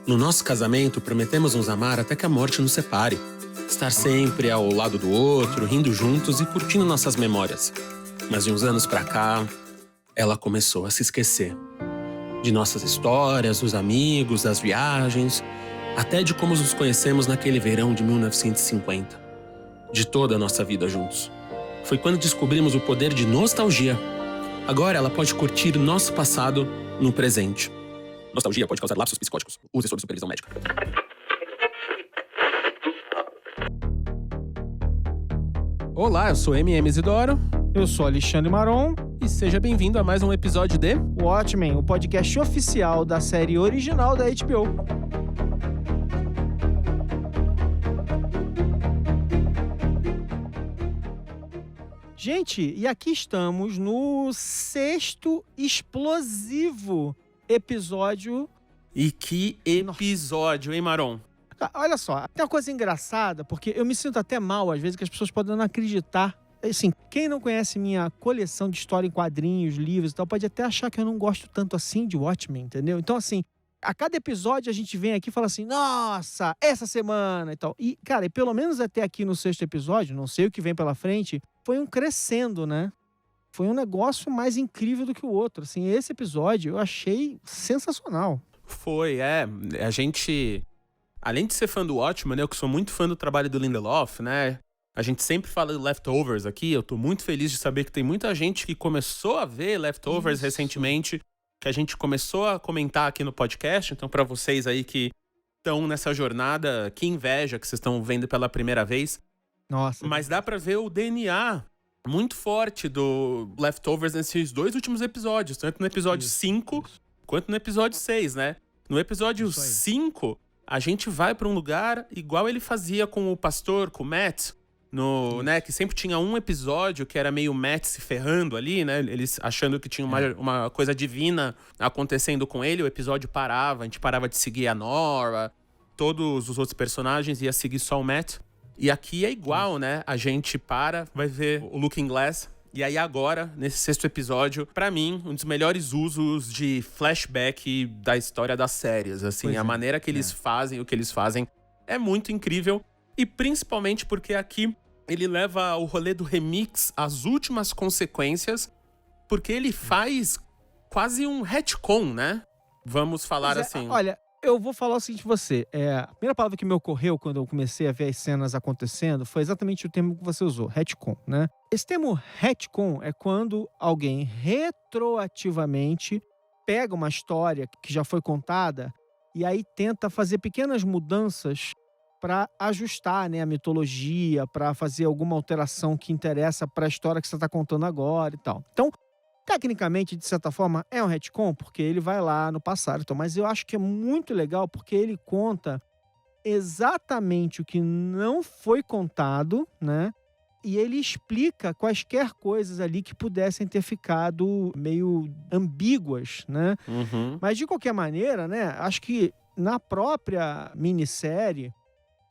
No nosso casamento, prometemos nos amar até que a morte nos separe. Estar sempre ao lado do outro, rindo juntos e curtindo nossas memórias. Mas de uns anos pra cá, ela começou a se esquecer. De nossas histórias, dos amigos, das viagens, até de como nos conhecemos naquele verão de 1950. De toda a nossa vida juntos. Foi quando descobrimos o poder de nostalgia. Agora ela pode curtir nosso passado no presente. Nostalgia pode causar lapsos psicóticos. Use sob supervisão médica. Olá, eu sou MM Isidoro. Eu sou Alexandre Maron. E seja bem-vindo a mais um episódio de Watchmen, o podcast oficial da série original da HBO. Gente, e aqui estamos no 6º explosivo episódio. E que episódio, hein, Maron? Olha só, tem uma coisa engraçada, porque eu me sinto até mal, às vezes, que as pessoas podem não acreditar. Assim, quem não conhece minha coleção de história em quadrinhos, livros e tal, pode até achar que eu não gosto tanto assim de Watchmen, entendeu? Então, assim, a cada episódio a gente vem aqui e fala assim, nossa, essa semana e tal. E, cara, pelo menos até aqui no 6º episódio, não sei o que vem pela frente, foi um crescendo, né? Foi um negócio mais incrível do que o outro. Assim, esse episódio eu achei sensacional. Foi, a gente... Além de ser fã do Watchmen, eu que sou muito fã do trabalho do Lindelof, né? A gente sempre fala de Leftovers aqui, eu tô muito feliz de saber que tem muita gente que começou a ver Leftovers recentemente, que a gente começou a comentar aqui no podcast. Então, pra vocês aí que estão nessa jornada, que inveja que vocês estão vendo pela primeira vez. Nossa. Mas dá pra ver o DNA muito forte do Leftovers nesses 2 últimos episódios, tanto no episódio 5 quanto no episódio 6, né? No episódio 5, a gente vai pra um lugar igual ele fazia com o pastor, com o Matt, né, que sempre tinha um episódio que era meio Matt se ferrando ali, né? Eles achando que tinha uma coisa divina acontecendo com ele, o episódio parava, a gente parava de seguir a Nora, todos os outros personagens, ia seguir só o Matt. E aqui é igual, né? A gente vai ver o Looking Glass. E aí agora, nesse 6º episódio, pra mim, um dos melhores usos de flashback da história das séries. Assim, a maneira que eles fazem, o que eles fazem, é muito incrível. E principalmente porque aqui ele leva o rolê do remix às últimas consequências, porque ele faz quase um retcon, né? Vamos falar assim. Olha, eu vou falar o seguinte pra você. A primeira palavra que me ocorreu quando eu comecei a ver as cenas acontecendo foi exatamente o termo que você usou, retcon, né? Esse termo retcon é quando alguém retroativamente pega uma história que já foi contada e aí tenta fazer pequenas mudanças para ajustar, né, a mitologia, para fazer alguma alteração que interessa para a história que você está contando agora e tal. Então, tecnicamente, de certa forma, é um retcon, porque ele vai lá no passado. Então, mas eu acho que é muito legal porque ele conta exatamente o que não foi contado, né? E ele explica quaisquer coisas ali que pudessem ter ficado meio ambíguas, né? Uhum. Mas, de qualquer maneira, né? Acho que na própria minissérie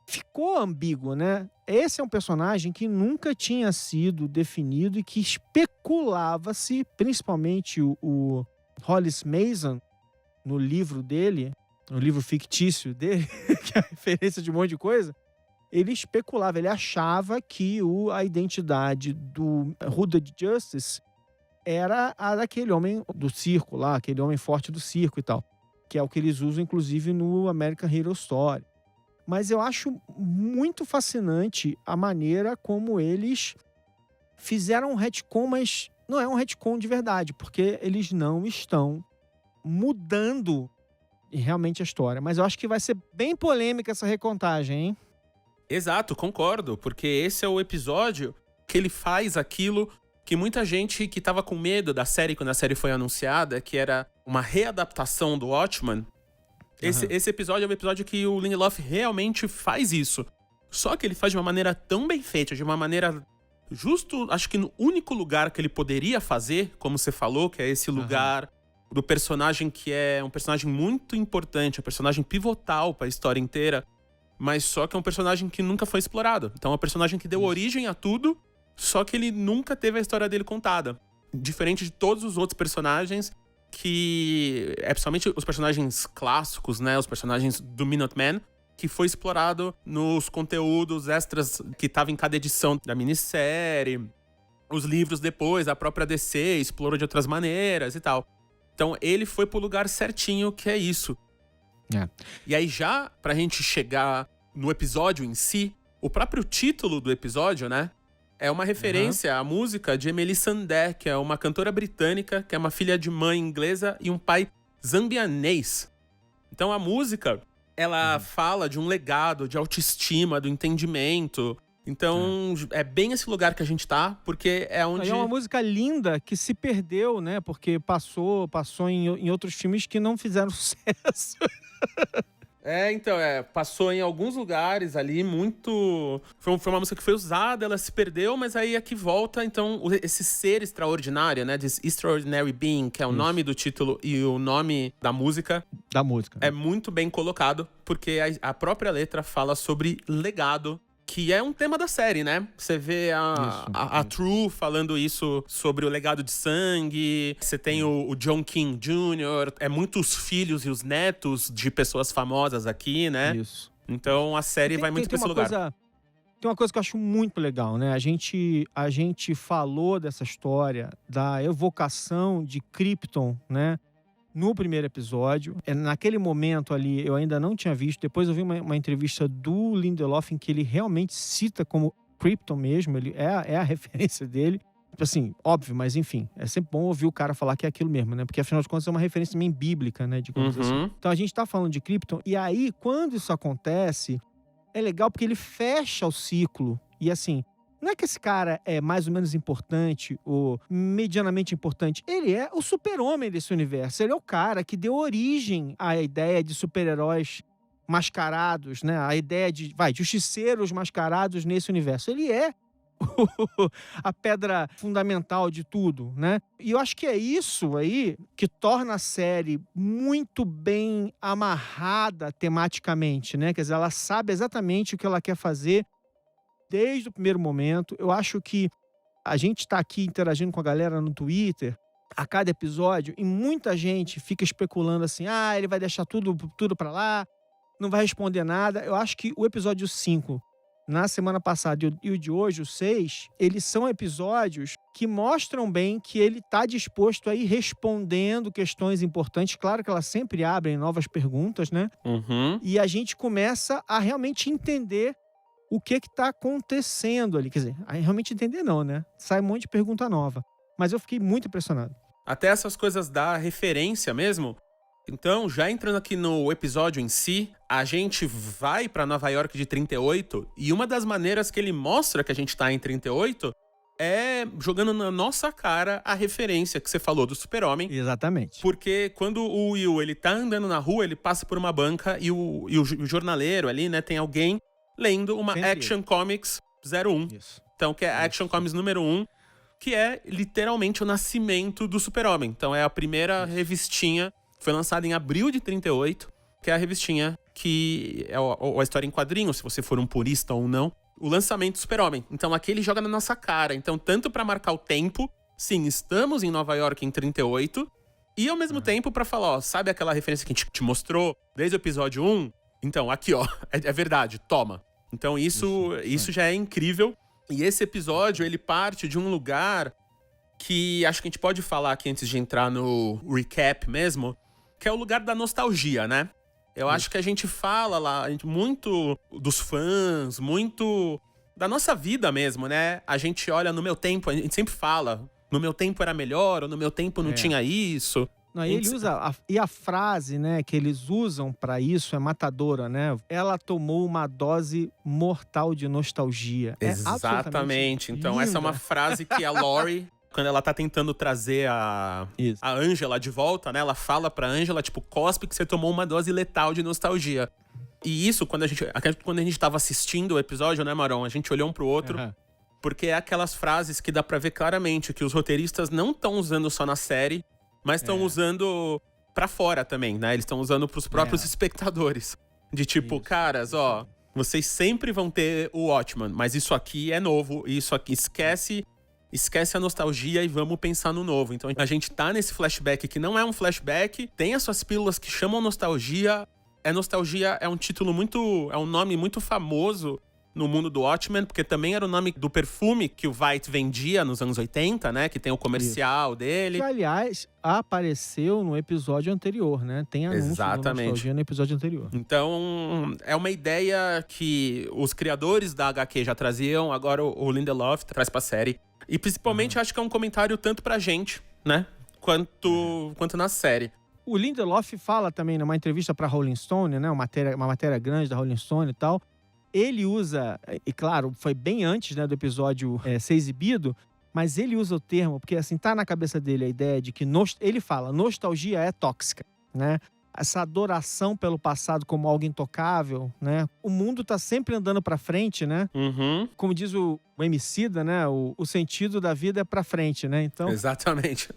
ficou ambíguo, né? Esse é um personagem que nunca tinha sido definido e que especulava-se, principalmente o Hollis Mason, no livro dele, no livro fictício dele, que é a referência de um monte de coisa, ele especulava, ele achava que a identidade do Hooded Justice era a daquele homem do circo lá, aquele homem forte do circo e tal, que é o que eles usam, inclusive, no American Hero Story. Mas eu acho muito fascinante a maneira como eles fizeram um retcon, mas não é um retcon de verdade, porque eles não estão mudando realmente a história. Mas eu acho que vai ser bem polêmica essa recontagem, hein? Exato, concordo, porque esse é o episódio que ele faz aquilo que muita gente que tava com medo da série quando a série foi anunciada, que era uma readaptação do Watchmen. Esse episódio é um episódio que o Lindelof realmente faz isso. Só que ele faz de uma maneira tão bem feita, de uma maneira justo, acho que no único lugar que ele poderia fazer, como você falou, que é esse lugar do personagem que é um personagem muito importante, um personagem pivotal para a história inteira, mas só que é um personagem que nunca foi explorado. Então é um personagem que deu origem a tudo, só que ele nunca teve a história dele contada. Diferente de todos os outros personagens que é principalmente os personagens clássicos, né? Os personagens do Minuteman, que foi explorado nos conteúdos extras que estavam em cada edição da minissérie. Os livros depois, a própria DC explorou de outras maneiras e tal. Então ele foi pro lugar certinho, que é isso. E aí já pra gente chegar no episódio em si, o próprio título do episódio, né? É uma referência à música de Emily Sandé, que é uma cantora britânica, que é uma filha de mãe inglesa e um pai zambianês. Então a música, ela fala de um legado, de autoestima, do entendimento. Então é bem esse lugar que a gente tá, porque é onde... É uma música linda que se perdeu, né? Porque passou em outros filmes que não fizeram sucesso. Então, passou em alguns lugares ali, muito... Foi uma música que foi usada, ela se perdeu, mas aí aqui volta, então, esse ser extraordinário, né? This Extraordinary Being, que é o nome do título e o nome da música. É muito bem colocado, porque a própria letra fala sobre legado, que é um tema da série, né? Você vê a True falando isso sobre o legado de sangue. Você tem o John King Jr., muitos filhos e os netos de pessoas famosas aqui, né? Isso. Então a série vai muito pra esse lugar. Tem uma coisa que eu acho muito legal, né? A gente falou dessa história da evocação de Krypton, né? No primeiro episódio. Naquele momento ali, eu ainda não tinha visto. Depois eu vi uma entrevista do Lindelof em que ele realmente cita como Krypton mesmo. Ele é a referência dele. Assim, óbvio, mas enfim. É sempre bom ouvir o cara falar que é aquilo mesmo, né? Porque afinal de contas é uma referência também bíblica, né? Digamos assim. Então a gente tá falando de Krypton. E aí, quando isso acontece, é legal porque ele fecha o ciclo. E assim... Não é que esse cara é mais ou menos importante ou medianamente importante. Ele é o super-homem desse universo. Ele é o cara que deu origem à ideia de super-heróis mascarados, né? A ideia de, justiceiros mascarados nesse universo. Ele é a pedra fundamental de tudo, né? E eu acho que é isso aí que torna a série muito bem amarrada tematicamente, né? Quer dizer, ela sabe exatamente o que ela quer fazer desde o primeiro momento. Eu acho que a gente está aqui interagindo com a galera no Twitter a cada episódio e muita gente fica especulando assim, ele vai deixar tudo para lá, não vai responder nada. Eu acho que o episódio 5, na semana passada, e o de hoje, o 6, eles são episódios que mostram bem que ele está disposto a ir respondendo questões importantes. Claro que elas sempre abrem novas perguntas, né? E a gente começa a realmente entender o que está acontecendo ali. Quer dizer, realmente entender não, né? Sai um monte de pergunta nova. Mas eu fiquei muito impressionado. Até essas coisas da referência mesmo. Então, já entrando aqui no episódio em si, a gente vai pra Nova York de 38, e uma das maneiras que ele mostra que a gente tá em 38 é jogando na nossa cara a referência que você falou do Super-Homem. Exatamente. Porque quando o Will, ele tá andando na rua, ele passa por uma banca e o jornaleiro ali, né, tem alguém lendo uma Action Comics 01. Isso. Então, que é a Action Comics número 1, que é literalmente o nascimento do Super-Homem. Então, é a primeira revistinha, foi lançada em abril de 38, que é a revistinha que é a história em quadrinhos, se você for um purista ou não, o lançamento do Super-Homem. Então, aqui ele joga na nossa cara. Então, tanto pra marcar o tempo, sim, estamos em Nova York em 38, e ao mesmo tempo pra falar, sabe aquela referência que a gente te mostrou desde o episódio 1? Então, aqui, é verdade, toma. Então, isso já é incrível. E esse episódio, ele parte de um lugar que acho que a gente pode falar aqui antes de entrar no recap mesmo, que é o lugar da nostalgia, né? Eu acho que a gente fala lá muito dos fãs, muito da nossa vida mesmo, né? A gente olha no meu tempo, a gente sempre fala, no meu tempo era melhor, ou no meu tempo não tinha isso. Não, ele usa e a frase, né, que eles usam pra isso é matadora, né? Ela tomou uma dose mortal de nostalgia. Exatamente. Então essa é uma frase que a Laurie, quando ela tá tentando trazer a Angela de volta, né? Ela fala pra Angela, tipo, cospe que você tomou uma dose letal de nostalgia. E isso, quando a gente tava assistindo o episódio, né, Maron? A gente olhou um pro outro. Porque é aquelas frases que dá pra ver claramente que os roteiristas não estão usando só na série, mas estão usando pra fora também, né? Eles estão usando pros próprios espectadores. De tipo, caras, vocês sempre vão ter o Watchman, mas isso aqui é novo, isso aqui esquece esquece a nostalgia e vamos pensar no novo. Então a gente tá nesse flashback que não é um flashback, tem as suas pílulas que chamam nostalgia. Nostalgia é um título é um nome muito famoso no mundo do Watchmen, porque também era o nome do perfume que o Veidt vendia nos anos 80, né? Que tem o comercial dele. Que, aliás, apareceu no episódio anterior, né? Tem anúncio da nostalgia no episódio anterior. Então, é uma ideia que os criadores da HQ já traziam, agora o Lindelof traz pra série. E principalmente acho que é um comentário tanto pra gente, né? Quanto na série. O Lindelof fala também numa entrevista pra Rolling Stone, né? Uma matéria grande da Rolling Stone e tal. Ele usa, e claro, foi bem antes, né, do episódio ser exibido, mas ele usa o termo, porque assim, tá na cabeça dele a ideia de que ele fala, nostalgia é tóxica, né? Essa adoração pelo passado como algo intocável, né? O mundo tá sempre andando pra frente, né? Uhum. Como diz o Emicida, né? O sentido da vida é pra frente, né? Então, exatamente.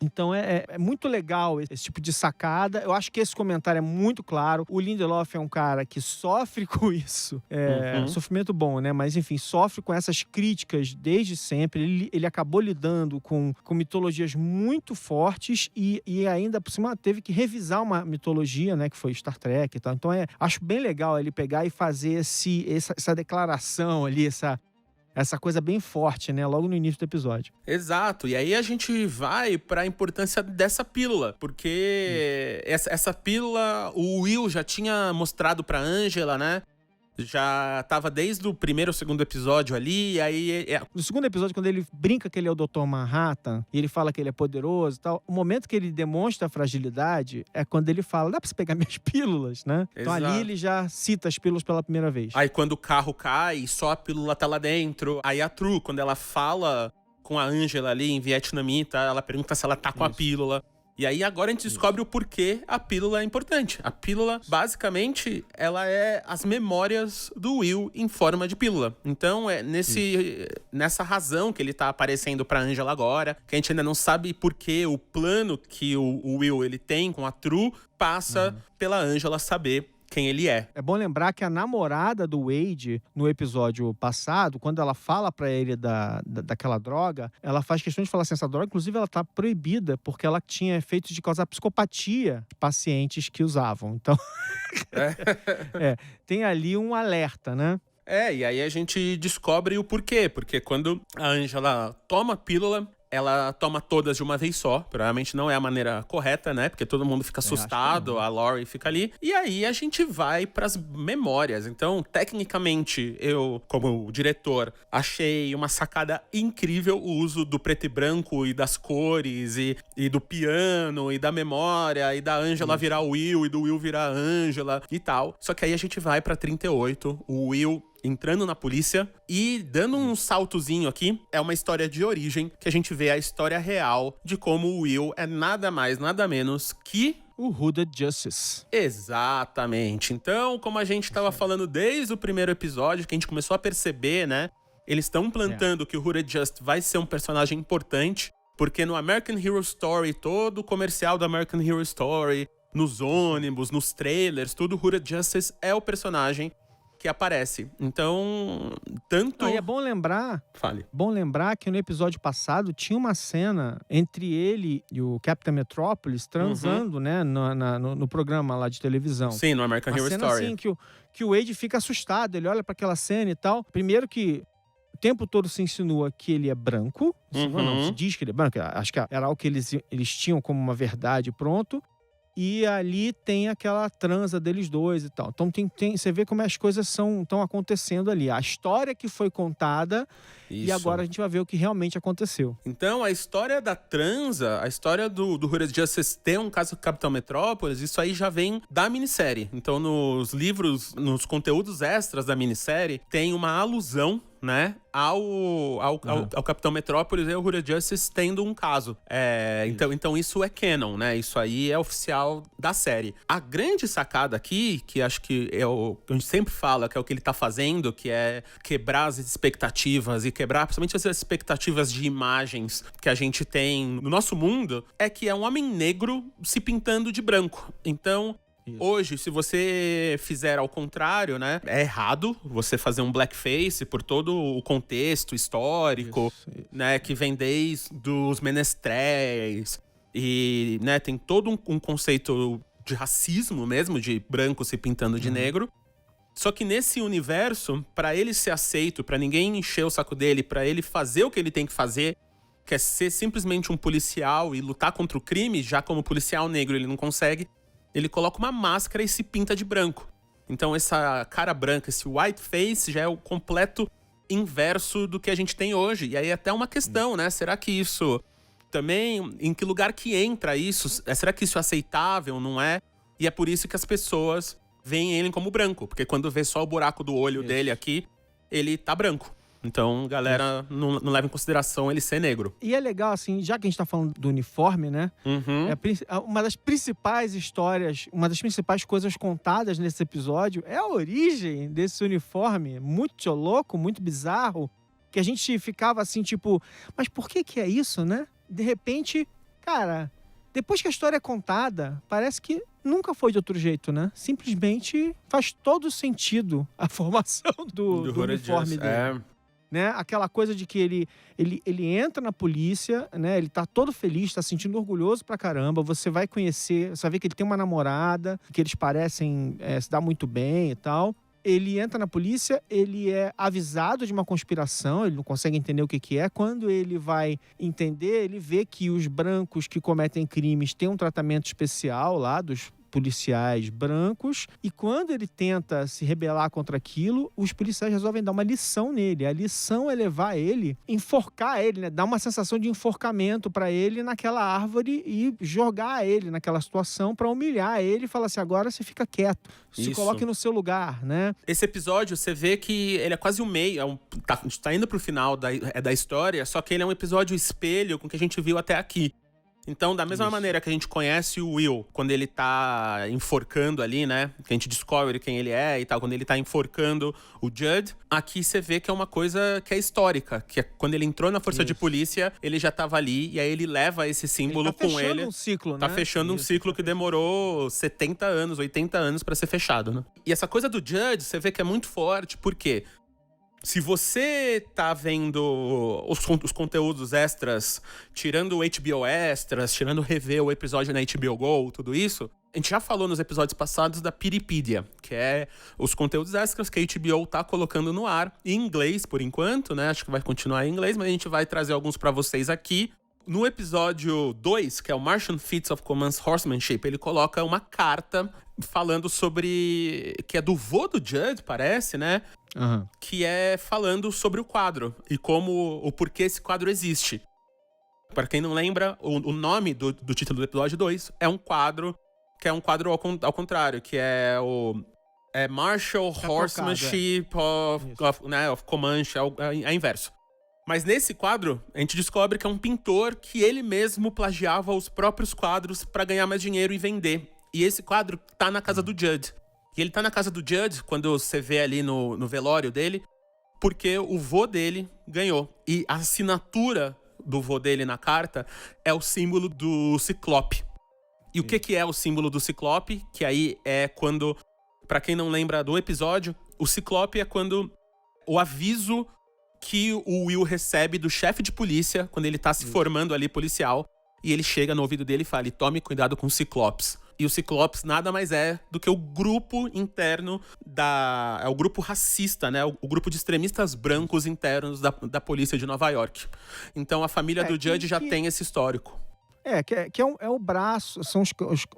Então é muito legal esse tipo de sacada. Eu acho que esse comentário é muito claro. O Lindelof é um cara que sofre com isso. Sofrimento bom, né? Mas enfim, sofre com essas críticas desde sempre. Ele acabou lidando com mitologias muito fortes e ainda por cima teve que revisar uma mitologia, né? Que foi Star Trek e tal. Então acho bem legal ele pegar e fazer essa declaração ali, essa coisa bem forte, né? Logo no início do episódio. Exato. E aí a gente vai pra importância dessa pílula. Porque essa pílula, o Will já tinha mostrado pra Angela, né? Já tava desde o primeiro ou segundo episódio ali, e aí... No segundo episódio, quando ele brinca que ele é o Dr. Manhattan, e ele fala que ele é poderoso e tal, o momento que ele demonstra a fragilidade é quando ele fala, dá pra você pegar minhas pílulas, né? Então ali ele já cita as pílulas pela primeira vez. Aí quando o carro cai, só a pílula tá lá dentro. Aí a True, quando ela fala com a Angela ali em vietnamita, ela pergunta se ela tá com a pílula. E aí agora a gente descobre o porquê a pílula é importante. A pílula, basicamente, ela é as memórias do Will em forma de pílula. Então é nessa razão que ele tá aparecendo pra Angela agora, que a gente ainda não sabe porquê o plano que o Will ele tem com a True passa pela Angela saber quem ele é. É bom lembrar que a namorada do Wade, no episódio passado, quando ela fala pra ele daquela droga, ela faz questão de falar assim, essa droga, inclusive, ela tá proibida, porque ela tinha efeitos de causar psicopatia de pacientes que usavam. Então, tem ali um alerta, né? E aí a gente descobre o porquê. Porque quando a Angela toma a pílula, ela toma todas de uma vez só. Provavelmente não é a maneira correta, né? Porque todo mundo fica assustado, a Laurie fica ali. E aí a gente vai pras memórias. Então, tecnicamente, eu, como diretor, achei uma sacada incrível o uso do preto e branco e das cores e do piano e da memória e da Angela virar o Will e do Will virar a Angela e tal. Só que aí a gente vai pra 38, o Will entrando na polícia e dando um saltozinho aqui, é uma história de origem que a gente vê a história real de como o Will é nada mais, nada menos que o Hooded Justice. Exatamente. Então, como a gente tava falando desde o primeiro episódio, que a gente começou a perceber, né? Eles estão plantando que o Hooded Justice vai ser um personagem importante, porque no American Hero Story, todo o comercial do American Hero Story, nos ônibus, nos trailers, tudo, o Hooded Justice é o personagem que aparece. Então, tanto... E é bom lembrar... Fale. Bom lembrar que no episódio passado tinha uma cena entre ele e o Captain Metropolis transando, né? No programa lá de televisão. Sim, no American Hero Story. Uma cena assim que o Wade fica assustado. Ele olha para aquela cena e tal. Primeiro que o tempo todo se insinua que ele é branco. Não, se diz que ele é branco. Acho que era algo que eles tinham como uma verdade pronto. E ali tem aquela transa deles dois e tal. Então você vê como as coisas estão acontecendo ali. A história que foi contada e agora a gente vai ver o que realmente aconteceu. Então a história da transa, a história do Hooded Justice ter um caso com o Capitão Metrópolis, isso aí já vem da minissérie. Então nos livros, nos conteúdos extras da minissérie, tem uma alusão, né, ao Capitão Metrópolis e ao Hooded Justice tendo um caso. Então isso é canon, né? Isso aí é oficial da série. A grande sacada aqui, que acho que é o que a gente sempre fala, que é o que ele tá fazendo, que é quebrar as expectativas e quebrar principalmente as expectativas de imagens que a gente tem no nosso mundo, é que é um homem negro se pintando de branco. Então, Isso. Hoje, se você fizer ao contrário, né? É errado você fazer um blackface por todo o contexto histórico, Isso. né? Que vem desde os menestréis. E, né, tem todo um conceito de racismo mesmo, de branco se pintando de negro. Só que nesse universo, pra ele ser aceito, pra ninguém encher o saco dele, pra ele fazer o que ele tem que fazer, que é ser simplesmente um policial e lutar contra o crime, já como policial negro ele não consegue, ele coloca uma máscara e se pinta de branco. Então essa cara branca, esse white face, já é o completo inverso do que a gente tem hoje. E aí é até uma questão, né? Será que isso também, em que lugar que entra isso? Será que isso é aceitável, não é? E é por isso que as pessoas veem ele como branco. Porque quando vê só o buraco do olho dele aqui, ele tá branco. Então, galera, não leva em consideração ele ser negro. E é legal, assim, já que a gente tá falando do uniforme, né? Uma das principais histórias, uma das principais coisas contadas nesse episódio é a origem desse uniforme muito louco, muito bizarro, que a gente ficava assim, tipo, mas por que é isso, né? De repente, cara, depois que a história é contada, parece que nunca foi de outro jeito, né? Simplesmente faz todo sentido a formação do uniforme dele. Né? Aquela coisa de que ele entra na polícia, né? Ele tá todo feliz, tá se sentindo orgulhoso pra caramba. Você vai conhecer, você vai ver que ele tem uma namorada, que eles parecem se dar muito bem e tal. Ele entra na polícia, ele é avisado de uma conspiração, ele não consegue entender o que é. Quando ele vai entender, ele vê que os brancos que cometem crimes têm um tratamento especial lá dos policiais brancos, e quando ele tenta se rebelar contra aquilo, os policiais resolvem dar uma lição nele. A lição é levar ele, enforcar ele, né? Dar uma sensação de enforcamento pra ele naquela árvore e jogar ele naquela situação pra humilhar ele e falar assim, agora você fica quieto, se coloque no seu lugar, né? Esse episódio, você vê que ele é quase o meio, a gente tá indo pro final da história, só que ele é um episódio espelho com o que a gente viu até aqui. Então, da mesma maneira que a gente conhece o Will, quando ele tá enforcando ali, né? Que a gente descobre quem ele é e tal, quando ele tá enforcando o Judd, aqui você vê que é uma coisa que é histórica, que é quando ele entrou na força de polícia, ele já tava ali, e aí ele leva esse símbolo com ele. Tá fechando um ciclo, tá fechando um ciclo que demorou 70 anos, 80 anos pra ser fechado, né? E essa coisa do Judd, você vê que é muito forte, por quê? Se você tá vendo os conteúdos extras, tirando o HBO Extras, tirando rever o episódio na HBO Go, tudo isso, a gente já falou nos episódios passados da Piripedia, que é os conteúdos extras que a HBO tá colocando no ar, em inglês por enquanto, né? Acho que vai continuar em inglês, mas a gente vai trazer alguns pra vocês aqui. No episódio 2, que é o Martian Feats of Command Horsemanship, ele coloca uma carta falando sobre... que é do vô do Judd, parece, né? Que é falando sobre o quadro e o porquê esse quadro existe. Para quem não lembra, o nome do título do episódio 2 é um quadro que é um quadro ao contrário, que é o Martial Horsemanship of Comanche, é inverso. Mas nesse quadro, a gente descobre que é um pintor que ele mesmo plagiava os próprios quadros para ganhar mais dinheiro e vender. E esse quadro tá na casa do Judd. E ele tá na casa do Judd, quando você vê ali no velório dele, porque o vô dele ganhou. E a assinatura do vô dele na carta é o símbolo do Ciclope. E o que é o símbolo do Ciclope? Que aí é quando, pra quem não lembra do episódio, o Ciclope é quando o aviso que o Will recebe do chefe de polícia, quando ele tá se formando ali policial, e ele chega no ouvido dele e fala, tome cuidado com os Ciclopes. E o Ciclopes nada mais é do que o grupo interno é o grupo racista, né? O grupo de extremistas brancos internos da polícia de Nova York. Então a família do Judd já tem esse histórico. É o braço, são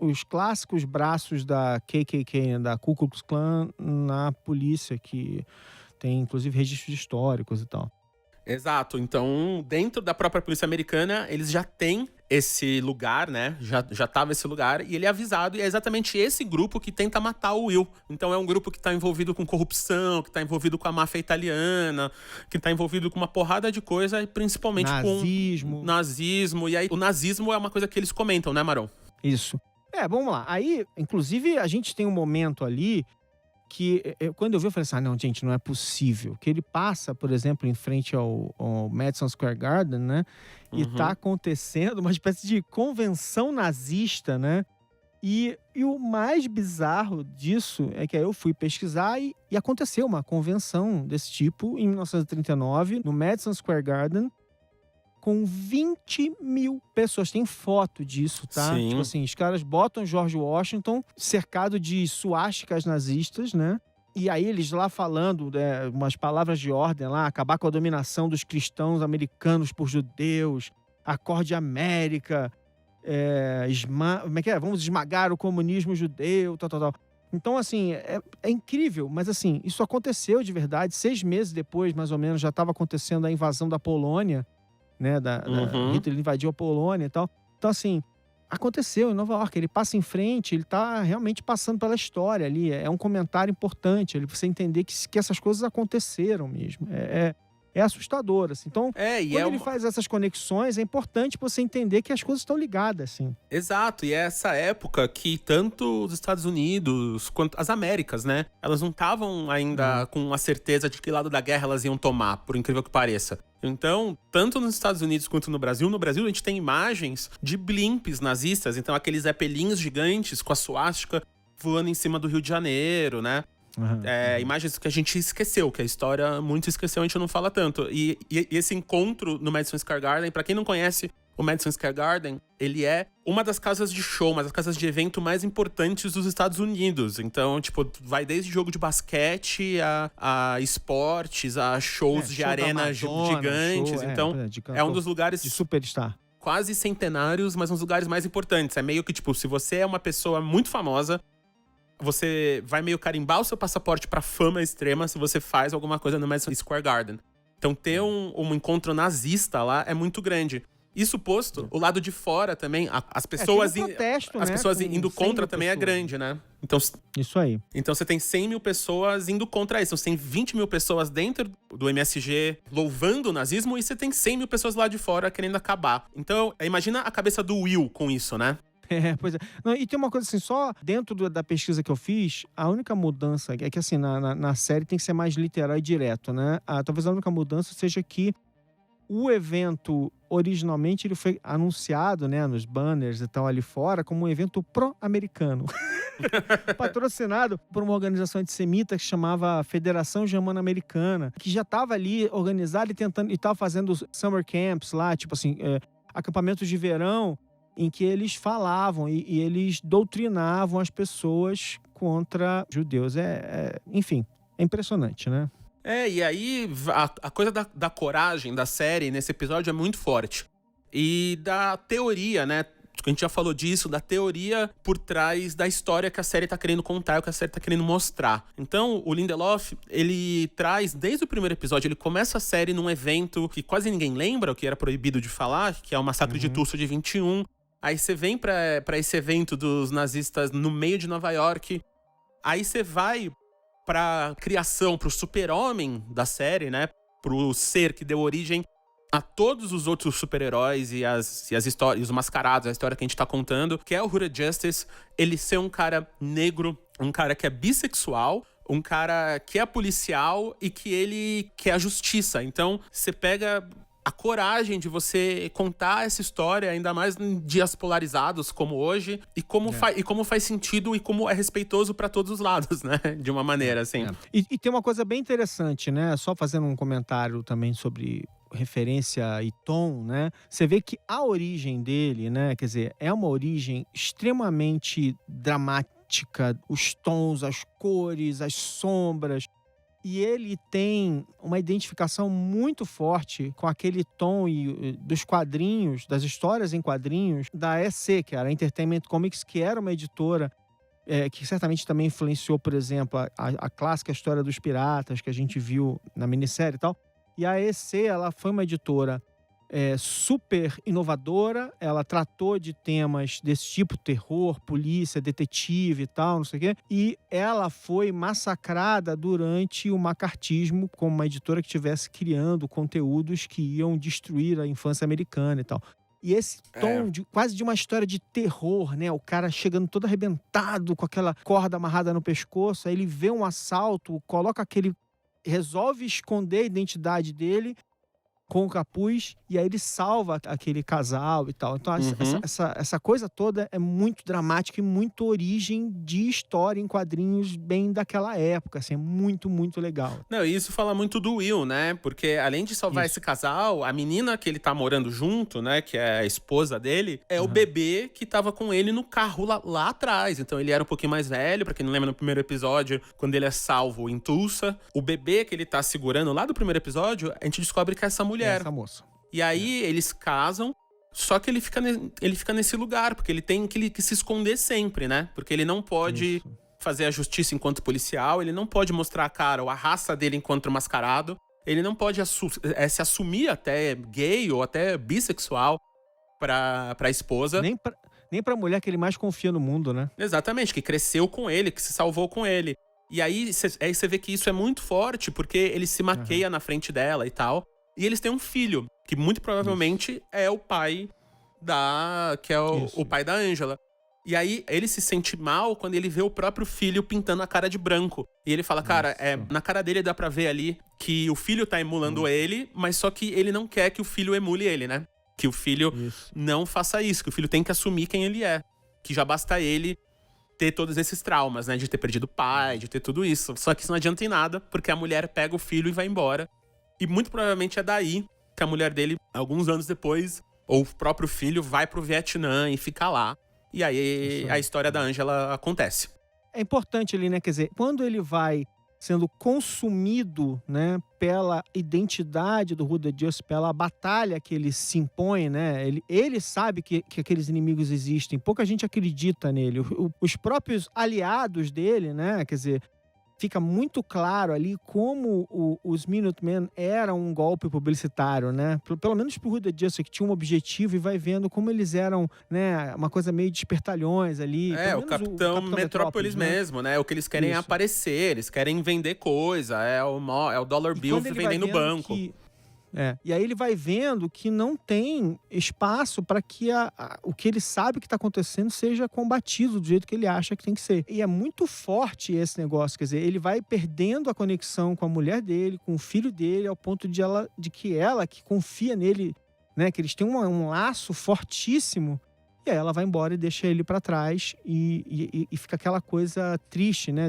os clássicos braços da KKK, da Ku Klux Klan na polícia, que tem inclusive registros históricos e tal. Exato, então dentro da própria polícia americana eles já têm esse lugar, né, já tava esse lugar, e ele é avisado, e é exatamente esse grupo que tenta matar o Will. Então é um grupo que tá envolvido com corrupção, que tá envolvido com a máfia italiana, que tá envolvido com uma porrada de coisa, e principalmente com nazismo, e aí o nazismo é uma coisa que eles comentam, né, Marão? Isso. Vamos lá, aí, inclusive, a gente tem um momento ali que quando eu vi, eu falei assim, não, gente, não é possível. Que ele passa, por exemplo, em frente ao Madison Square Garden, né? E tá acontecendo uma espécie de convenção nazista, né? E o mais bizarro disso é que aí eu fui pesquisar e aconteceu uma convenção desse tipo em 1939, no Madison Square Garden, com 20 mil pessoas. Tem foto disso, tá? Sim. Tipo assim, os caras botam George Washington cercado de suásticas nazistas, né? E aí eles lá falando umas palavras de ordem lá, acabar com a dominação dos cristãos americanos por judeus, acorde América, como é que é? Vamos esmagar o comunismo judeu, tal. Então, assim, é incrível, mas assim, isso aconteceu de verdade. 6 meses depois, mais ou menos, já estava acontecendo a invasão da Polônia, né? Hitler invadiu a Polônia e tal. Então, assim, aconteceu em Nova York. Ele passa em frente, ele tá realmente passando pela história ali. É um comentário importante, ali, pra você entender que essas coisas aconteceram mesmo. É assustador, assim. Então, quando ele faz essas conexões, é importante você entender que as coisas estão ligadas, assim. Exato, e é essa época que tanto os Estados Unidos quanto as Américas, né? Elas não estavam ainda com a certeza de que lado da guerra elas iam tomar, por incrível que pareça. Então, tanto nos Estados Unidos quanto no Brasil a gente tem imagens de blimps nazistas, então aqueles zeppelins gigantes com a suástica voando em cima do Rio de Janeiro, né? Imagens que a gente esqueceu, que a história muito esqueceu, a gente não fala tanto. E esse encontro no Madison Square Garden, pra quem não conhece, o Madison Square Garden, ele é uma das casas de show, uma das casas de evento mais importantes dos Estados Unidos. Então, tipo, vai desde jogo de basquete a esportes, a shows de arena Madonna, gigantes. Então, é um dos lugares de superstar. Quase centenários, mas um dos lugares mais importantes. É meio que, tipo, se você é uma pessoa muito famosa, você vai meio carimbar o seu passaporte pra fama extrema se você faz alguma coisa no Madison Square Garden. Então ter um encontro nazista lá é muito grande. Isso posto, o lado de fora também, as pessoas, protesto, pessoas indo contra também é grande, né? Então, isso aí. Então você tem 100 mil pessoas indo contra isso. Você tem 20 mil pessoas dentro do MSG louvando o nazismo e você tem 100 mil pessoas lá de fora querendo acabar. Então, imagina a cabeça do Will com isso, né? Pois é. Não, e tem uma coisa assim, só dentro da pesquisa que eu fiz, a única mudança é que assim, na série tem que ser mais literal e direto, né? Talvez a única mudança seja que o evento, originalmente, ele foi anunciado, né, nos banners e tal ali fora, como um evento pró-americano. Patrocinado por uma organização antissemita que se chamava Federação Germano-Americana, que já estava ali organizada e estava fazendo summer camps lá, tipo assim, acampamentos de verão, em que eles falavam e eles doutrinavam as pessoas contra judeus. Enfim, é impressionante, né? E aí a coisa da coragem da série nesse episódio é muito forte. E da teoria, né? A gente já falou disso, da teoria por trás da história que a série tá querendo contar, o que a série tá querendo mostrar. Então, o Lindelof, ele traz, desde o primeiro episódio, ele começa a série num evento que quase ninguém lembra, o que era proibido de falar, que é o Massacre de Tulsa de 21. Aí você vem pra esse evento dos nazistas no meio de Nova York. Aí você vai pra criação, pro super-homem da série, né? Pro ser que deu origem a todos os outros super-heróis e as histórias, os mascarados, a história que a gente tá contando, que é o Hooded Justice, ele ser um cara negro, um cara que é bissexual, um cara que é policial e que ele quer a justiça. Então, você pega a coragem de você contar essa história, ainda mais em dias polarizados como hoje, e como faz sentido e como é respeitoso pra todos os lados, né? De uma maneira, assim. E tem uma coisa bem interessante, né? Só fazendo um comentário também sobre referência e tom, né? Você vê que a origem dele, né? Quer dizer, é uma origem extremamente dramática, os tons, as cores, as sombras. E ele tem uma identificação muito forte com aquele tom dos quadrinhos, das histórias em quadrinhos da EC, que era a Entertainment Comics, que era uma editora que certamente também influenciou, por exemplo, a clássica História dos Piratas, que a gente viu na minissérie e tal. E a EC, ela foi uma editora super inovadora, ela tratou de temas desse tipo, terror, polícia, detetive e tal, não sei o quê, e ela foi massacrada durante o macartismo como uma editora que estivesse criando conteúdos que iam destruir a infância americana e tal. E esse tom quase de uma história de terror, né? O cara chegando todo arrebentado, com aquela corda amarrada no pescoço, aí ele vê um assalto, resolve esconder a identidade dele com o capuz, e aí ele salva aquele casal e tal. Então, essa coisa toda é muito dramática e muito origem de história em quadrinhos bem daquela época, assim, é muito, muito legal. Não, e isso fala muito do Will, né? Porque além de salvar esse casal, a menina que ele tá morando junto, né, que é a esposa dele, é o bebê que tava com ele no carro lá atrás. Então ele era um pouquinho mais velho, pra quem não lembra no primeiro episódio, quando ele é salvo em Tulsa. O bebê que ele tá segurando lá do primeiro episódio, a gente descobre que é essa mulher. Essa moça. E aí eles casam, só que ele fica nesse lugar, porque ele tem que se esconder sempre, né? Porque ele não pode fazer a justiça enquanto policial, ele não pode mostrar a cara ou a raça dele enquanto mascarado, ele não pode se assumir até gay ou até bissexual pra esposa. Nem pra mulher que ele mais confia no mundo, né? Exatamente, que cresceu com ele, que se salvou com ele. E aí você vê que isso é muito forte, porque ele se maqueia na frente dela e tal. E eles têm um filho, que muito provavelmente é o pai o pai da Angela. E aí ele se sente mal quando ele vê o próprio filho pintando a cara de branco. E ele fala, cara, na cara dele dá pra ver ali que o filho tá emulando ele, mas só que ele não quer que o filho emule ele, né? Que o filho não faça isso, que o filho tem que assumir quem ele é. Que já basta ele ter todos esses traumas, né? De ter perdido o pai, de ter tudo isso. Só que isso não adianta em nada, porque a mulher pega o filho e vai embora. E muito provavelmente é daí que a mulher dele, alguns anos depois, ou o próprio filho, vai pro Vietnã e fica lá. E aí a história da Angela acontece. É importante ali, né? Quer dizer, quando ele vai sendo consumido, né, pela identidade do Who the Just, pela batalha que ele se impõe, né? Ele sabe que aqueles inimigos existem. Pouca gente acredita nele. Os próprios aliados dele, né? Quer dizer, fica muito claro ali como os Minutemen eram um golpe publicitário, né? Pelo menos pro Who the Just, que tinha um objetivo, e vai vendo como eles eram, né, uma coisa meio de espertalhões ali. O Capitão Metrópolis mesmo, né? O que eles querem é aparecer, eles querem vender coisa, é o dollar bill vendendo no banco. E aí ele vai vendo que não tem espaço para que o que ele sabe que está acontecendo seja combatido do jeito que ele acha que tem que ser. E é muito forte esse negócio, quer dizer, ele vai perdendo a conexão com a mulher dele, com o filho dele, ao ponto de que ela, que confia nele, né, que eles têm um laço fortíssimo, e aí ela vai embora e deixa ele para trás e fica aquela coisa triste, né,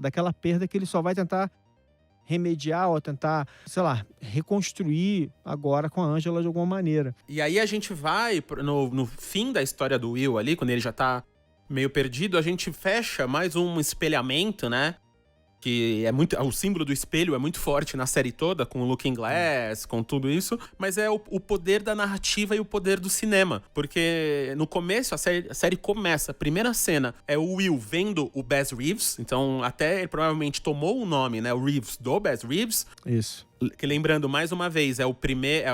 daquela perda que ele só vai tentar remediar ou tentar, sei lá, reconstruir agora com a Angela de alguma maneira. E aí a gente vai, no fim da história do Will ali, quando ele já tá meio perdido, a gente fecha mais um espelhamento, né? Que é muito. O símbolo do espelho é muito forte na série toda, com o Looking Glass, com tudo isso, mas é o poder da narrativa e o poder do cinema. Porque no começo, a série começa, a primeira cena é o Will vendo o Bass Reeves, então até ele provavelmente tomou o nome, né? O Reeves do Bass Reeves. Isso. Que, lembrando mais uma vez, é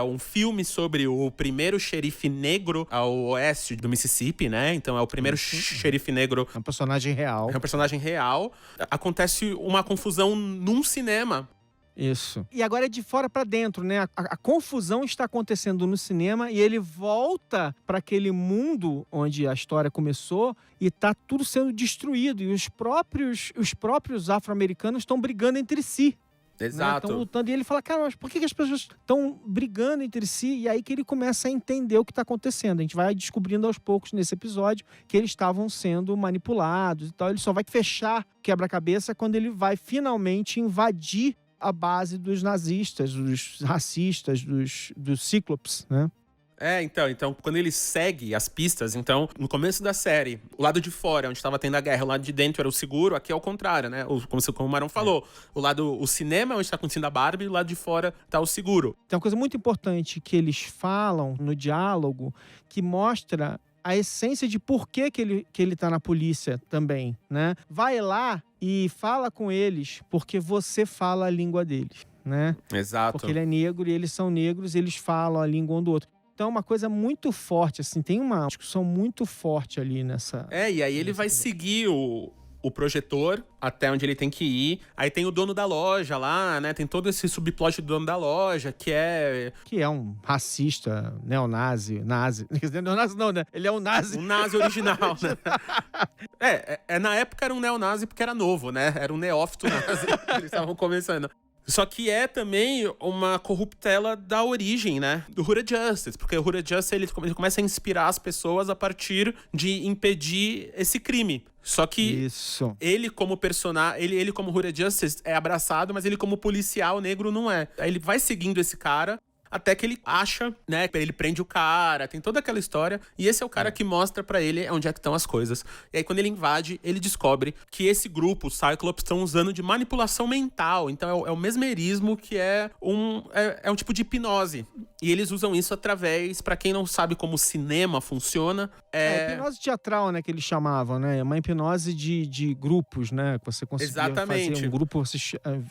um filme sobre o primeiro xerife negro ao oeste do Mississippi, né? Então é o primeiro xerife negro. É um personagem real. É um personagem real. Acontece uma confusão num cinema. Isso. E agora é de fora pra dentro, né? A confusão está acontecendo no cinema e ele volta para aquele mundo onde a história começou e tá tudo sendo destruído. E os próprios afro-americanos estão brigando entre si. Exato. Estão lutando. E ele fala, cara, mas por que as pessoas estão brigando entre si? E aí que ele começa a entender o que está acontecendo. A gente vai descobrindo aos poucos nesse episódio que eles estavam sendo manipulados e tal. Ele só vai fechar quebra-cabeça quando ele vai finalmente invadir a base dos nazistas, dos racistas, dos cíclopes, né? Então, quando ele segue as pistas, então, no começo da série, o lado de fora, onde estava tendo a guerra, o lado de dentro era o seguro, aqui é o contrário, né? Como o Marão falou, o cinema é onde está acontecendo a Barbie, e o lado de fora tá o seguro. Tem uma coisa muito importante que eles falam no diálogo, que mostra a essência de por que ele tá na polícia também, né? Vai lá e fala com eles, porque você fala a língua deles, né? Exato. Porque ele é negro e eles são negros e eles falam a língua um do outro. Então é uma coisa muito forte, assim, tem uma discussão muito forte ali nessa... E aí ele vai seguir o projetor até onde ele tem que ir. Aí tem o dono da loja lá, né? Tem todo esse subplot do dono da loja, que é um racista, neonazi, nazi. Neonazi não, né? Ele é um nazi. Um nazi original, né? Na época era um neonazi porque era novo, né? Era um neófito nazi. Eles estavam começando. Só que é também uma corruptela da origem, né? Do Hura Justice. Porque o Hura Justice, ele começa a inspirar as pessoas a partir de impedir esse crime. Só que ele como personagem, ele como Hura Justice é abraçado, mas ele como policial negro não é. Aí ele vai seguindo esse cara até que ele acha, né? Ele prende o cara, tem toda aquela história. E esse é o cara que mostra pra ele onde é que estão as coisas. E aí quando ele invade, ele descobre que esse grupo, os Cyclops, estão usando de manipulação mental. Então é o mesmerismo, que é um tipo de hipnose. E eles usam isso através, pra quem não sabe como o cinema funciona... hipnose teatral, né, que eles chamavam, né? É uma hipnose de grupos, né? Que você conseguia fazer um grupo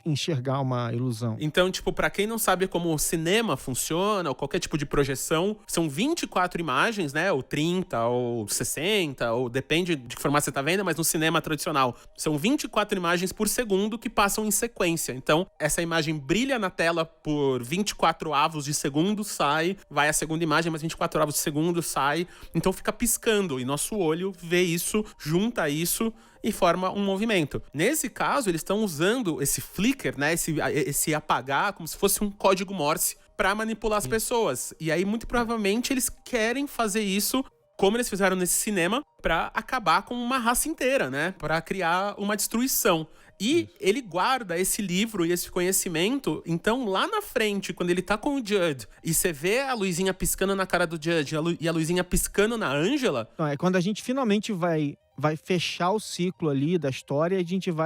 enxergar uma ilusão. Então, tipo, pra quem não sabe como o cinema funciona, ou qualquer tipo de projeção, são 24 imagens, né? Ou 30, ou 60, ou depende de que formato você tá vendo, mas no cinema tradicional, são 24 imagens por segundo que passam em sequência. Então, essa imagem brilha na tela por 24 avos de segundo, sai, vai a segunda imagem, mais 24 avos de segundo, sai. Então fica piscando, e nosso olho vê isso, junta isso e forma um movimento. Nesse caso, eles estão usando esse flicker, né? Esse apagar, como se fosse um código Morse, pra manipular as pessoas. E aí, muito provavelmente, eles querem fazer isso como eles fizeram nesse cinema, pra acabar com uma raça inteira, né? Pra criar uma destruição. E ele guarda esse livro e esse conhecimento, então lá na frente, quando ele tá com o Judd, e você vê a luzinha piscando na cara do Judd e a luzinha piscando na Angela... Então, é quando a gente finalmente vai fechar o ciclo ali da história,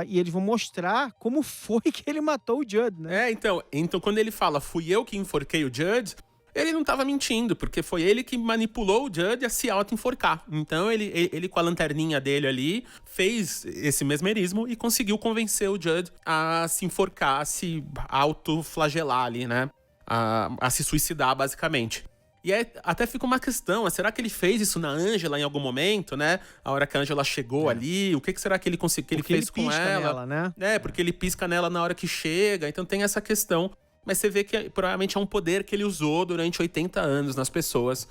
e eles vão mostrar como foi que ele matou o Judd, né? Então quando ele fala, fui eu que enforquei o Judd, ele não tava mentindo, porque foi ele que manipulou o Judd a se auto-enforcar. Então ele com a lanterninha dele ali, fez esse mesmerismo e conseguiu convencer o Judd a se enforcar, a se autoflagelar ali, né? A se suicidar, basicamente. E aí, até fica uma questão, será que ele fez isso na Angela em algum momento, né? A hora que a Angela chegou ali, o que será que ele conseguiu, que ele fez com ela? Nela, né? Porque ele pisca nela na hora que chega, então tem essa questão. Mas você vê que provavelmente é um poder que ele usou durante 80 anos nas pessoas.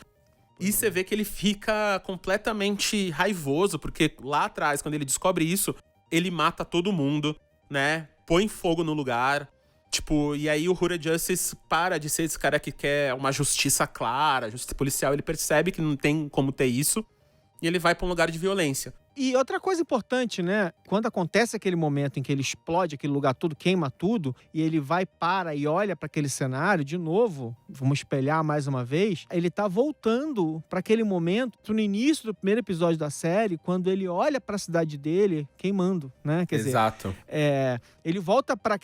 E você vê que ele fica completamente raivoso, porque lá atrás, quando ele descobre isso, ele mata todo mundo, né? Põe fogo no lugar. Tipo, e aí o Hura Justice para de ser esse cara que quer uma justiça clara, justiça policial. Ele percebe que não tem como ter isso. E ele vai pra um lugar de violência. E outra coisa importante, né? Quando acontece aquele momento em que ele explode aquele lugar todo, queima tudo, e ele para e olha para aquele cenário, de novo, vamos espelhar mais uma vez, ele tá voltando para aquele momento, no início do primeiro episódio da série, quando ele olha para a cidade dele queimando, né? Quer Exato. dizer, ele volta para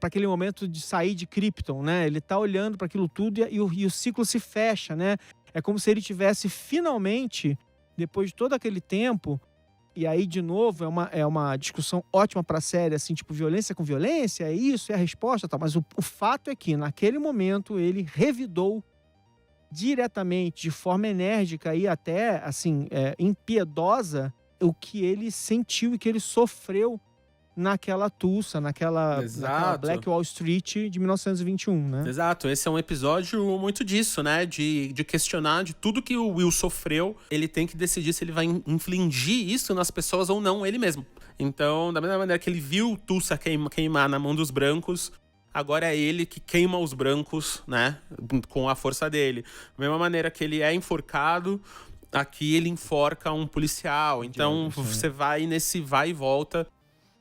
aquele momento de sair de Krypton, né? Ele tá olhando para aquilo tudo e o ciclo se fecha, né? É como se ele tivesse finalmente, depois de todo aquele tempo. E aí, de novo, é uma discussão ótima pra série, assim, tipo, violência com violência, é isso, é a resposta, tá? Mas o fato é que, naquele momento, ele revidou diretamente, de forma enérgica e até, assim, impiedosa, o que ele sentiu e que ele sofreu naquela Tulsa, naquela Black Wall Street de 1921, né? Exato, esse é um episódio muito disso, né? De questionar de tudo que o Will sofreu, ele tem que decidir se ele vai infligir isso nas pessoas ou não ele mesmo. Então, da mesma maneira que ele viu Tulsa queimar na mão dos brancos, agora é ele que queima os brancos, né? Com a força dele. Da mesma maneira que ele é enforcado, aqui ele enforca um policial. Então, você vai nesse vai e volta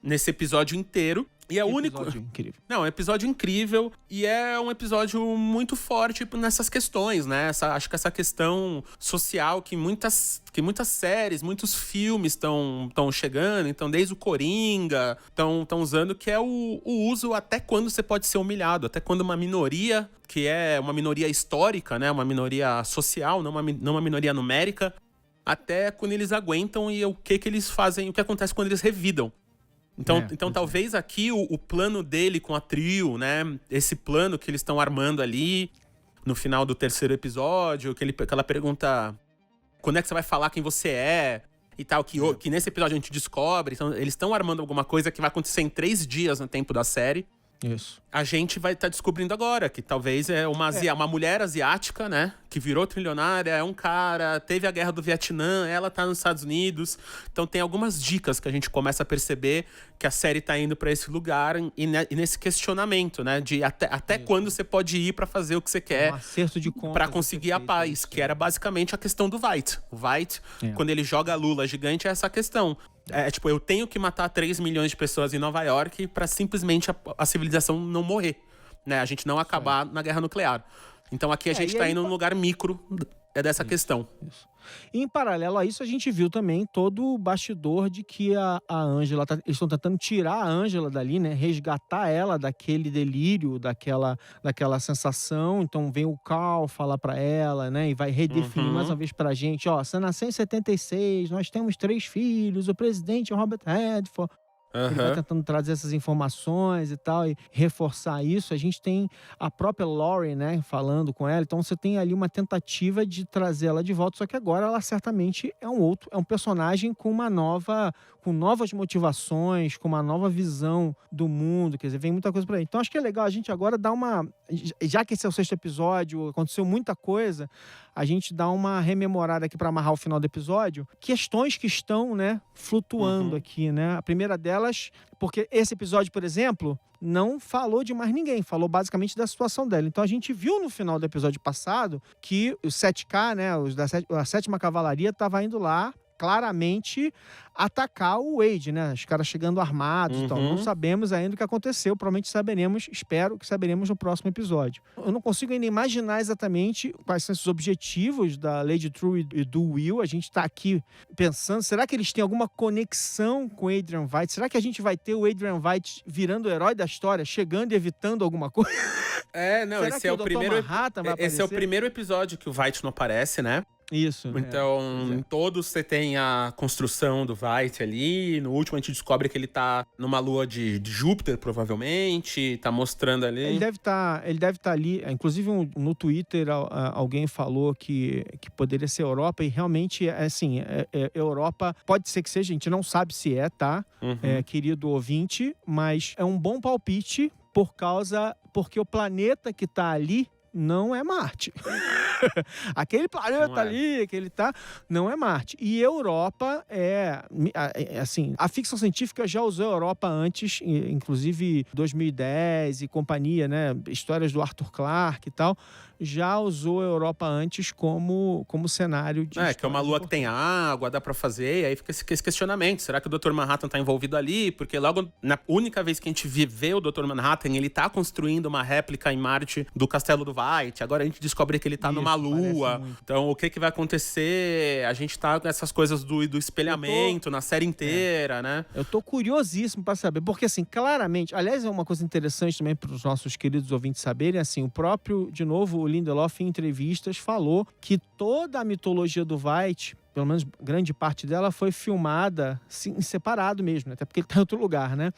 nesse episódio inteiro. E é o único. Incrível. Não, é um episódio incrível. E é um episódio muito forte nessas questões, né? Acho que essa questão social que muitas séries, muitos filmes estão chegando. Então, desde o Coringa, estão usando, que é o uso até quando você pode ser humilhado. Até quando uma minoria, que é uma minoria histórica, né? Uma minoria social, não uma minoria numérica. Até quando eles aguentam e o que eles fazem, o que acontece quando eles revidam. Então talvez aqui o plano dele com a trio, né? Esse plano que eles estão armando ali no final do terceiro episódio, que ela pergunta quando é que você vai falar quem você é e tal, que nesse episódio a gente descobre. Então eles estão armando alguma coisa que vai acontecer em 3 dias no tempo da série. Isso. A gente vai estar descobrindo agora que talvez é uma mulher asiática, né? Que virou trilionária, é um cara, teve a guerra do Vietnã, ela tá nos Estados Unidos. Então tem algumas dicas que a gente começa a perceber que a série tá indo pra esse lugar e nesse questionamento, né? De até quando você pode ir pra fazer o que você quer. Um acerto de contas Pra conseguir a paz, isso, que era basicamente a questão do Veidt. O Veidt, quando ele joga a Lula gigante, é essa questão. É tipo, eu tenho que matar 3 milhões de pessoas em Nova York pra simplesmente a civilização não morrer, né? A gente não acabar na guerra nuclear. Então aqui a gente tá indo num lugar micro dessa questão. Isso. E em paralelo a isso, a gente viu também todo o bastidor de que a Angela... eles estão tentando tirar a Angela dali, né? Resgatar ela daquele delírio, daquela sensação. Então vem o Carl falar pra ela, né? E vai redefinir mais uma vez pra gente. Ó, você nasceu em 76, nós temos 3 filhos, o presidente é Robert Redford. Ele vai tentando trazer essas informações e tal, e reforçar isso. A gente tem a própria Laurie, né, falando com ela. Então você tem ali uma tentativa de trazer ela de volta, só que agora ela certamente é um personagem com novas motivações, com uma nova visão do mundo. Quer dizer, vem muita coisa por aí. Então acho que é legal a gente agora dar uma... Já que esse é o 6º episódio, aconteceu muita coisa, a gente dá uma rememorada aqui para amarrar o final do episódio. Questões que estão, né, flutuando aqui, né? A primeira delas, porque esse episódio, por exemplo, não falou de mais ninguém, falou basicamente da situação dela. Então a gente viu no final do episódio passado que os 7K, né, a 7ª Cavalaria estava indo lá claramente atacar o Wade, né? Os caras chegando armados. Então, não sabemos ainda o que aconteceu. Provavelmente espero que saberemos no próximo episódio. Eu não consigo ainda imaginar exatamente quais são esses objetivos da Lady True e do Will. A gente tá aqui pensando, será que eles têm alguma conexão com o Adrian Veidt? Será que a gente vai ter o Adrian Veidt virando o herói da história, chegando e evitando alguma coisa? Esse é o primeiro episódio que o Veidt não aparece, né? Isso. Então, em todos você tem a construção do Veidt ali. No último a gente descobre que ele tá numa lua de Júpiter, provavelmente. Tá mostrando ali. Ele deve tá ali. Inclusive, no Twitter, alguém falou que poderia ser Europa. E realmente, assim, Europa pode ser que seja. A gente não sabe se tá? Querido ouvinte. Mas é um bom palpite porque o planeta que tá ali não é Marte. Aquele planeta ali que ele tá, não é Marte. E Europa assim, a ficção científica já usou a Europa antes, inclusive 2010 e companhia, né? Histórias do Arthur Clarke e tal, já usou a Europa antes como cenário de... que é uma lua que tem água, dá pra fazer, e aí fica esse questionamento. Será que o Dr. Manhattan tá envolvido ali? Porque logo, na única vez que a gente vê o Dr. Manhattan, ele tá construindo uma réplica em Marte do Castelo do Veidt. Agora a gente descobre que ele tá numa lua. Então, o que vai acontecer? A gente tá com essas coisas do espelhamento na série inteira, né? Eu tô curiosíssimo pra saber, porque assim, claramente... Aliás, é uma coisa interessante também pros nossos queridos ouvintes saberem, assim, o próprio, de novo, o Lindelof em entrevistas falou que toda a mitologia do Veidt, pelo menos grande parte dela, foi filmada em separado mesmo, né? Até porque ele tá em outro lugar, né?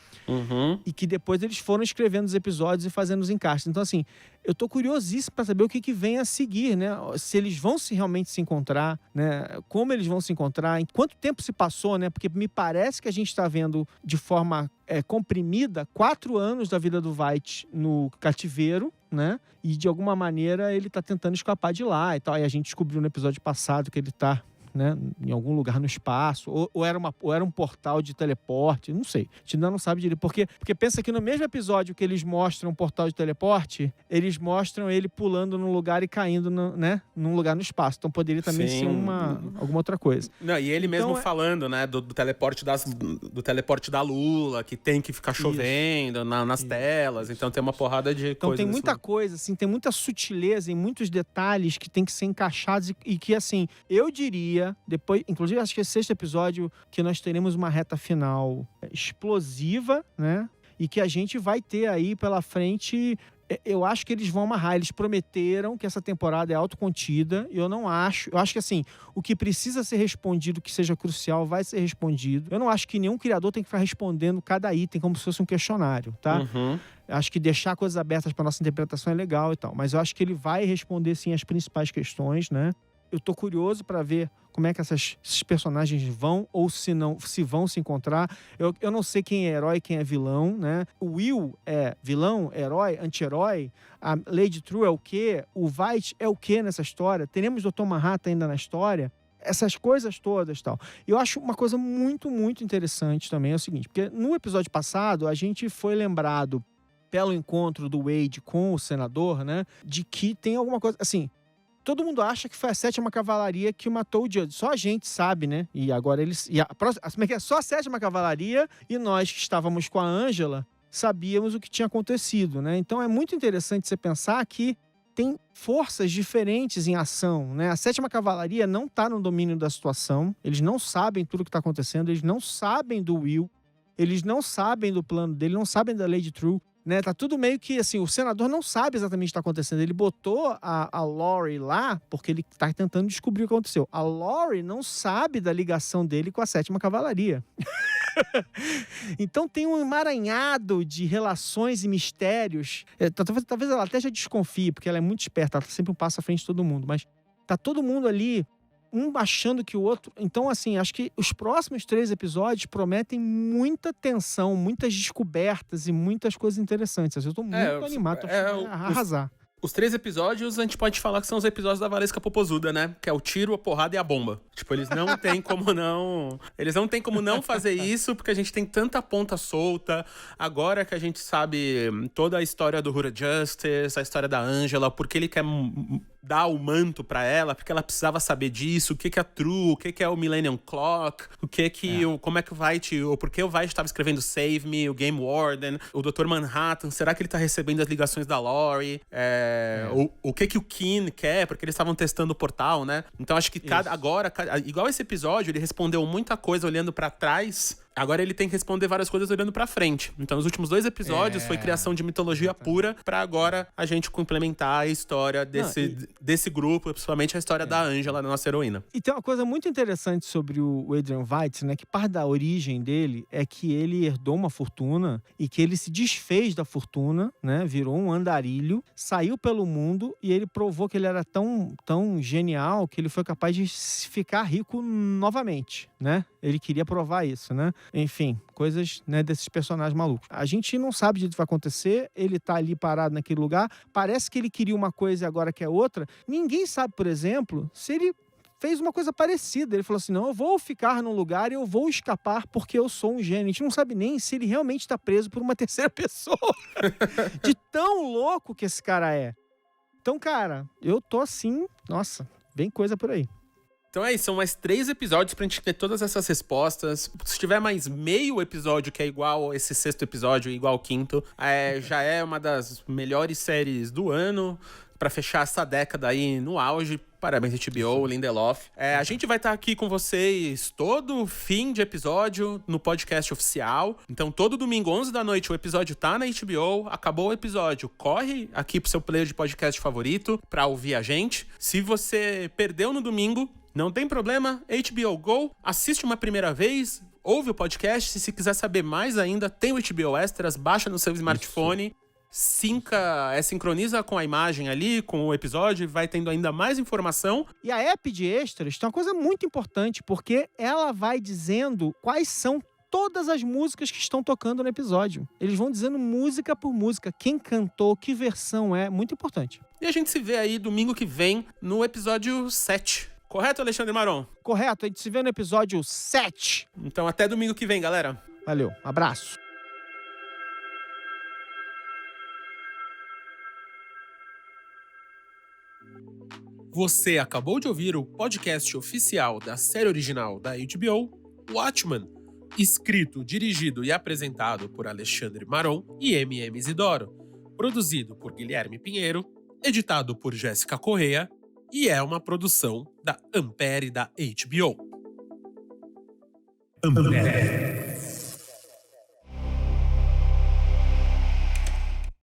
E que depois eles foram escrevendo os episódios e fazendo os encaixes. Então, assim, eu tô curiosíssimo para saber o que vem a seguir, né? Se eles vão realmente se encontrar, né? Como eles vão se encontrar, em quanto tempo se passou, né? Porque me parece que a gente tá vendo de forma comprimida 4 anos da vida do Veidt no cativeiro, né? E de alguma maneira ele tá tentando escapar de lá e tal. E a gente descobriu no episódio passado que ele tá, né, em algum lugar no espaço, ou era um portal de teleporte, não sei. A gente ainda não sabe direito. Porque pensa que no mesmo episódio que eles mostram um portal de teleporte, eles mostram ele pulando num lugar e caindo num lugar no espaço. Então poderia também ser alguma outra coisa. Não, e ele mesmo falando, né, do teleporte da Lula, que tem que ficar chovendo nas telas. Então tem uma porrada de então coisas. Tem muita coisa, assim, tem muita sutileza e muitos detalhes que tem que ser encaixados e que, assim, eu diria, depois, inclusive acho que esse 6º episódio, que nós teremos uma reta final explosiva, né? E que a gente vai ter aí pela frente. Eu acho que eles vão amarrar. Eles prometeram que essa temporada é autocontida. E eu não acho. Eu acho que, assim, o que precisa ser respondido, que seja crucial, vai ser respondido. Eu não acho que nenhum criador tem que ficar respondendo cada item como se fosse um questionário, tá? Acho que deixar coisas abertas para nossa interpretação é legal e tal. Mas eu acho que ele vai responder, sim, as principais questões, né? Eu tô curioso para ver como é que esses personagens vão ou se vão se encontrar. Eu não sei quem é herói e quem é vilão, né? O Will é vilão, herói, anti-herói. A Lady True é o quê? O Veidt é o quê nessa história? Teremos Dr. Manhattan ainda na história? Essas coisas todas, tal. Eu acho uma coisa muito, muito interessante também é o seguinte, porque no episódio passado a gente foi lembrado pelo encontro do Wade com o senador, né, de que tem alguma coisa, assim, todo mundo acha que foi a 7ª Cavalaria que matou o Judge. Só a gente sabe, né? E agora eles... Só a 7ª Cavalaria e nós que estávamos com a Angela sabíamos o que tinha acontecido, né? Então é muito interessante você pensar que tem forças diferentes em ação, né? A 7ª Cavalaria não está no domínio da situação, eles não sabem tudo o que está acontecendo, eles não sabem do Will, eles não sabem do plano dele, não sabem da Lady True, né? Tá tudo meio que assim, o senador não sabe exatamente o que está acontecendo. Ele botou a Laurie lá porque ele está tentando descobrir o que aconteceu. A Laurie não sabe da ligação dele com a 7ª Cavalaria. Então tem um emaranhado de relações e mistérios. Talvez ela até já desconfie, porque ela é muito esperta, ela tá sempre um passo à frente de todo mundo, mas tá todo mundo ali, um achando que o outro... Então, assim, acho que os próximos 3 episódios prometem muita tensão, muitas descobertas e muitas coisas interessantes. Eu tô muito animado, tô arrasar. Os 3 episódios, a gente pode falar que são os episódios da Valesca Popozuda, né? Que é o tiro, a porrada e a bomba. Tipo, eles não têm como não... Eles não têm como não fazer isso, porque a gente tem tanta ponta solta. Agora que a gente sabe toda a história do Hura Justice, a história da Angela, porque ele quer dar o manto pra ela, porque ela precisava saber disso, o que é a True, o que é o Millennium Clock, como é que o Veidt, ou por que o Veidt estava escrevendo Save Me, o Game Warden, o Dr. Manhattan, será que ele tá recebendo as ligações da Laurie? O que o Keen quer, porque eles estavam testando o portal, né? Então acho que igual esse episódio, ele respondeu muita coisa olhando pra trás. Agora ele tem que responder várias coisas olhando pra frente. Então, nos últimos 2 episódios foi criação de mitologia pura pra agora a gente complementar a história desse grupo, principalmente a história da Angela, da nossa heroína. E tem uma coisa muito interessante sobre o Adrian Veidt, né? Que parte da origem dele é que ele herdou uma fortuna e que ele se desfez da fortuna, né? Virou um andarilho, saiu pelo mundo e ele provou que ele era tão, tão genial que ele foi capaz de ficar rico novamente, né? Ele queria provar isso, né? Enfim, coisas, né, desses personagens malucos. A gente não sabe o que vai acontecer, ele tá ali parado naquele lugar, parece que ele queria uma coisa e agora quer outra. Ninguém sabe, por exemplo, se ele fez uma coisa parecida. Ele falou assim, não, eu vou ficar num lugar e eu vou escapar porque eu sou um gênio. A gente não sabe nem se ele realmente tá preso por uma terceira pessoa. De tão louco que esse cara é. Então, cara, eu tô assim, nossa, vem coisa por aí. Então é isso, são mais 3 episódios pra gente ter todas essas respostas. Se tiver mais meio episódio, que é igual esse 6º episódio, igual o 5º, já é uma das melhores séries do ano, pra fechar essa década aí no auge. Parabéns, HBO, Lindelof. A gente vai estar aqui com vocês todo fim de episódio no podcast oficial. Então, todo domingo, 11 da noite, o episódio tá na HBO. Acabou o episódio, corre aqui pro seu player de podcast favorito pra ouvir a gente. Se você perdeu no domingo, não tem problema, HBO Go, assiste uma primeira vez, ouve o podcast. Se quiser saber mais ainda, tem o HBO Extras, baixa no seu smartphone. Sincroniza com a imagem ali, com o episódio, e vai tendo ainda mais informação. E a app de extras tem uma coisa muito importante, porque ela vai dizendo quais são todas as músicas que estão tocando no episódio. Eles vão dizendo música por música, quem cantou, que versão é, muito importante. E a gente se vê aí domingo que vem no episódio 7. Correto, Alexandre Maron? Correto, a gente se vê no episódio 7. Então até domingo que vem, galera. Valeu, abraço. Você acabou de ouvir o podcast oficial da série original da HBO, Watchmen, escrito, dirigido e apresentado por Alexandre Maron e M.M. Isidoro, produzido por Guilherme Pinheiro, editado por Jéssica Correia e é uma produção da Ampere da HBO. Ampere.